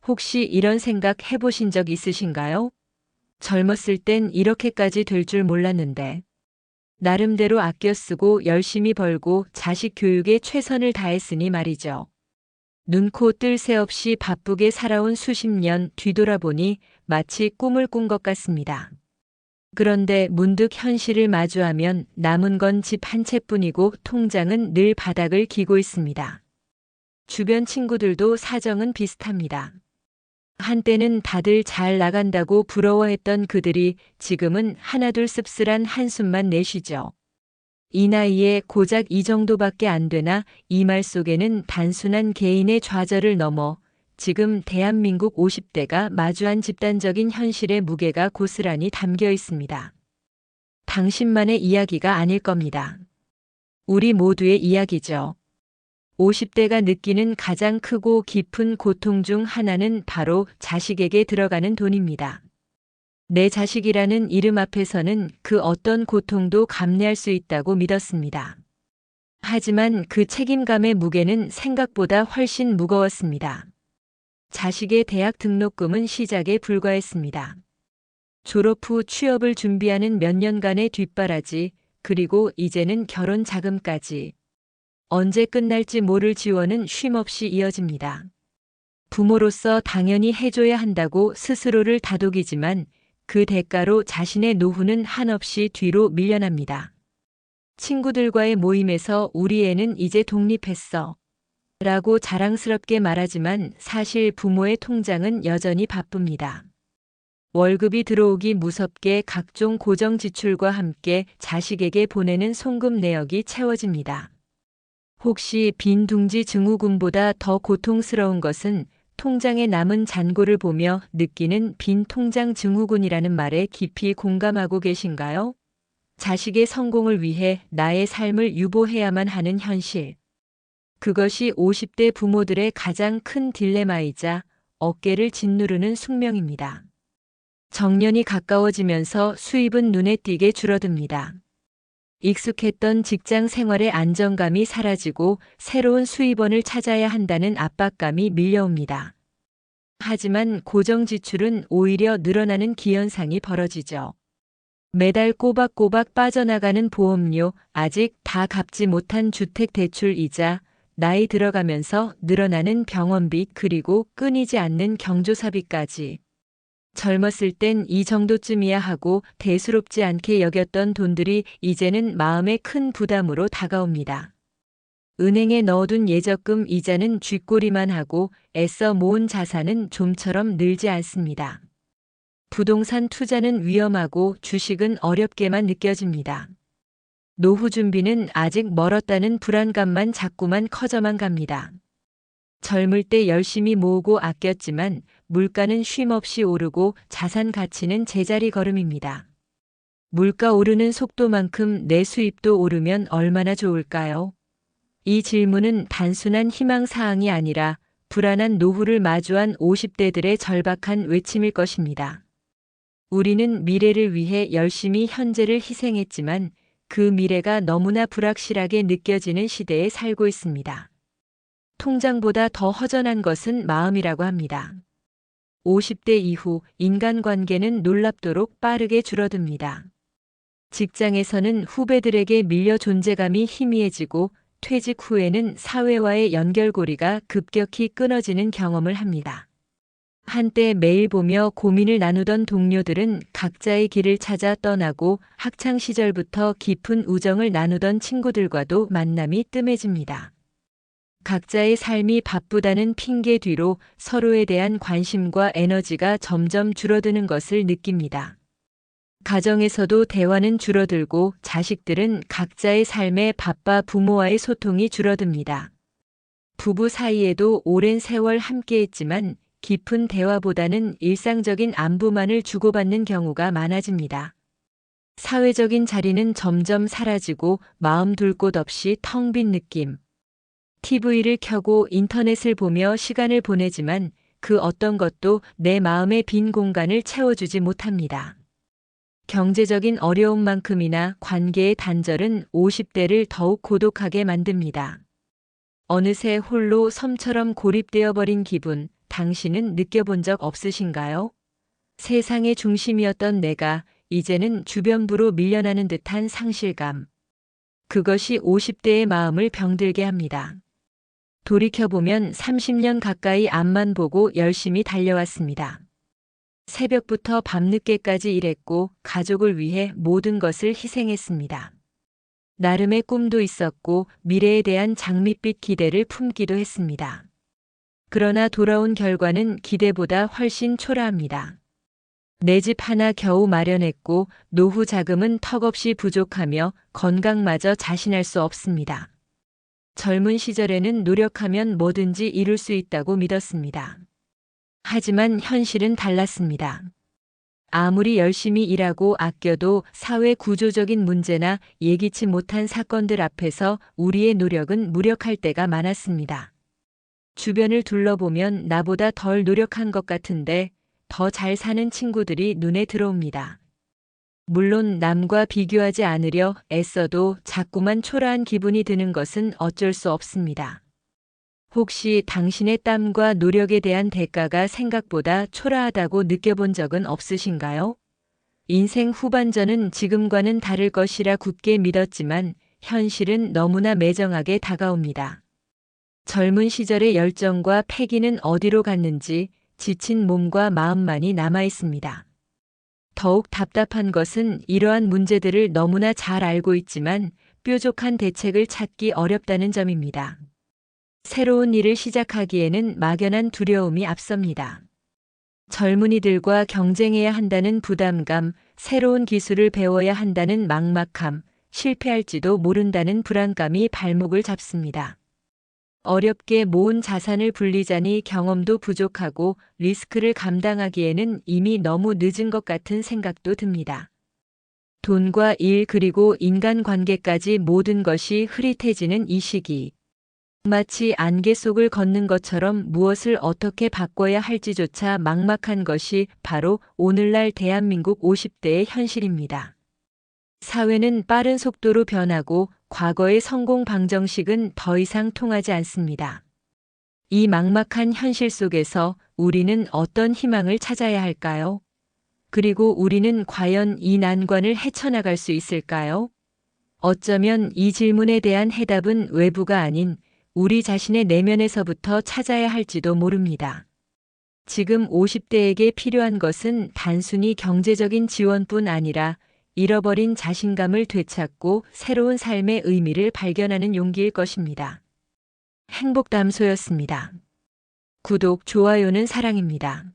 혹시 이런 생각 해보신 적 있으신가요? 젊었을 땐 이렇게까지 될 줄 몰랐는데. 나름대로 아껴 쓰고 열심히 벌고 자식 교육에 최선을 다했으니 말이죠. 눈코 뜰 새 없이 바쁘게 살아온 수십 년 뒤돌아보니 마치 꿈을 꾼 것 같습니다. 그런데 문득 현실을 마주하면 남은 건 집 한 채뿐이고 통장은 늘 바닥을 기고 있습니다. 주변 친구들도 사정은 비슷합니다. 한때는 다들 잘 나간다고 부러워했던 그들이 지금은 하나둘 씁쓸한 한숨만 내쉬죠. 이 나이에 고작 이 정도밖에 안 되나 이 말 속에는 단순한 개인의 좌절을 넘어 지금 대한민국 50대가 마주한 집단적인 현실의 무게가 고스란히 담겨 있습니다. 당신만의 이야기가 아닐 겁니다. 우리 모두의 이야기죠. 50대가 느끼는 가장 크고 깊은 고통 중 하나는 바로 자식에게 들어가는 돈입니다. 내 자식이라는 이름 앞에서는 그 어떤 고통도 감내할 수 있다고 믿었습니다. 하지만 그 책임감의 무게는 생각보다 훨씬 무거웠습니다. 자식의 대학 등록금은 시작에 불과했습니다. 졸업 후 취업을 준비하는 몇 년간의 뒷바라지, 그리고 이제는 결혼 자금까지. 언제 끝날지 모를 지원은 쉼없이 이어집니다. 부모로서 당연히 해줘야 한다고 스스로를 다독이지만 그 대가로 자신의 노후는 한없이 뒤로 밀려납니다. 친구들과의 모임에서 우리 애는 이제 독립했어 라고 자랑스럽게 말하지만 사실 부모의 통장은 여전히 바쁩니다. 월급이 들어오기 무섭게 각종 고정 지출과 함께 자식에게 보내는 송금 내역이 채워집니다. 혹시 빈 둥지 증후군보다 더 고통스러운 것은 통장에 남은 잔고를 보며 느끼는 빈 통장 증후군이라는 말에 깊이 공감하고 계신가요? 자식의 성공을 위해 나의 삶을 유보해야만 하는 현실. 그것이 50대 부모들의 가장 큰 딜레마이자 어깨를 짓누르는 숙명입니다. 정년이 가까워지면서 수입은 눈에 띄게 줄어듭니다. 익숙했던 직장 생활의 안정감이 사라지고 새로운 수입원을 찾아야 한다는 압박감이 밀려옵니다. 하지만 고정 지출은 오히려 늘어나는 기현상이 벌어지죠. 매달 꼬박꼬박 빠져나가는 보험료, 아직 다 갚지 못한 주택대출 이자, 나이 들어가면서 늘어나는 병원비, 그리고 끊이지 않는 경조사비까지. 젊었을 땐 이 정도쯤이야 하고 대수롭지 않게 여겼던 돈들이 이제는 마음의 큰 부담으로 다가옵니다. 은행에 넣어둔 예적금 이자는 쥐꼬리만 하고 애써 모은 자산은 좀처럼 늘지 않습니다. 부동산 투자는 위험하고 주식은 어렵게만 느껴집니다. 노후 준비는 아직 멀었다는 불안감만 자꾸만 커져만 갑니다. 젊을 때 열심히 모으고 아꼈지만 물가는 쉼없이 오르고 자산 가치는 제자리 걸음입니다. 물가 오르는 속도만큼 내 수입도 오르면 얼마나 좋을까요? 이 질문은 단순한 희망사항이 아니라 불안한 노후를 마주한 50대들의 절박한 외침일 것입니다. 우리는 미래를 위해 열심히 현재를 희생했지만 그 미래가 너무나 불확실하게 느껴지는 시대에 살고 있습니다. 통장보다 더 허전한 것은 마음이라고 합니다. 50대 이후 인간관계는 놀랍도록 빠르게 줄어듭니다. 직장에서는 후배들에게 밀려 존재감이 희미해지고 퇴직 후에는 사회와의 연결고리가 급격히 끊어지는 경험을 합니다. 한때 매일 보며 고민을 나누던 동료들은 각자의 길을 찾아 떠나고 학창 시절부터 깊은 우정을 나누던 친구들과도 만남이 뜸해집니다. 각자의 삶이 바쁘다는 핑계 뒤로 서로에 대한 관심과 에너지가 점점 줄어드는 것을 느낍니다. 가정에서도 대화는 줄어들고 자식들은 각자의 삶에 바빠 부모와의 소통이 줄어듭니다. 부부 사이에도 오랜 세월 함께했지만 깊은 대화보다는 일상적인 안부만을 주고받는 경우가 많아집니다. 사회적인 자리는 점점 사라지고 마음 둘 곳 없이 텅 빈 느낌. TV를 켜고 인터넷을 보며 시간을 보내지만 그 어떤 것도 내 마음의 빈 공간을 채워주지 못합니다. 경제적인 어려움만큼이나 관계의 단절은 50대를 더욱 고독하게 만듭니다. 어느새 홀로 섬처럼 고립되어 버린 기분, 당신은 느껴본 적 없으신가요? 세상의 중심이었던 내가 이제는 주변부로 밀려나는 듯한 상실감. 그것이 50대의 마음을 병들게 합니다. 돌이켜보면 30년 가까이 앞만 보고 열심히 달려왔습니다. 새벽부터 밤늦게까지 일했고 가족을 위해 모든 것을 희생했습니다. 나름의 꿈도 있었고 미래에 대한 장밋빛 기대를 품기도 했습니다. 그러나 돌아온 결과는 기대보다 훨씬 초라합니다. 내 집 하나 겨우 마련했고 노후 자금은 턱없이 부족하며 건강마저 자신할 수 없습니다. 젊은 시절에는 노력하면 뭐든지 이룰 수 있다고 믿었습니다. 하지만 현실은 달랐습니다. 아무리 열심히 일하고 아껴도 사회 구조적인 문제나 예기치 못한 사건들 앞에서 우리의 노력은 무력할 때가 많았습니다. 주변을 둘러보면 나보다 덜 노력한 것 같은데 더 잘 사는 친구들이 눈에 들어옵니다. 물론 남과 비교하지 않으려 애써도 자꾸만 초라한 기분이 드는 것은 어쩔 수 없습니다. 혹시 당신의 땀과 노력에 대한 대가가 생각보다 초라하다고 느껴본 적은 없으신가요? 인생 후반전은 지금과는 다를 것이라 굳게 믿었지만 현실은 너무나 매정하게 다가옵니다. 젊은 시절의 열정과 패기는 어디로 갔는지 지친 몸과 마음만이 남아 있습니다. 더욱 답답한 것은 이러한 문제들을 너무나 잘 알고 있지만 뾰족한 대책을 찾기 어렵다는 점입니다. 새로운 일을 시작하기에는 막연한 두려움이 앞섭니다. 젊은이들과 경쟁해야 한다는 부담감, 새로운 기술을 배워야 한다는 막막함, 실패할지도 모른다는 불안감이 발목을 잡습니다. 어렵게 모은 자산을 불리자니 경험도 부족하고 리스크를 감당하기에는 이미 너무 늦은 것 같은 생각도 듭니다. 돈과 일 그리고 인간관계까지 모든 것이 흐릿해지는 이 시기. 마치 안개 속을 걷는 것처럼 무엇을 어떻게 바꿔야 할지조차 막막한 것이 바로 오늘날 대한민국 50대의 현실입니다. 사회는 빠른 속도로 변하고 과거의 성공 방정식은 더 이상 통하지 않습니다. 이 막막한 현실 속에서 우리는 어떤 희망을 찾아야 할까요? 그리고 우리는 과연 이 난관을 헤쳐나갈 수 있을까요? 어쩌면 이 질문에 대한 해답은 외부가 아닌 우리 자신의 내면에서부터 찾아야 할지도 모릅니다. 지금 50대에게 필요한 것은 단순히 경제적인 지원뿐 아니라 잃어버린 자신감을 되찾고 새로운 삶의 의미를 발견하는 용기일 것입니다. 행복담소였습니다. 구독, 좋아요는 사랑입니다.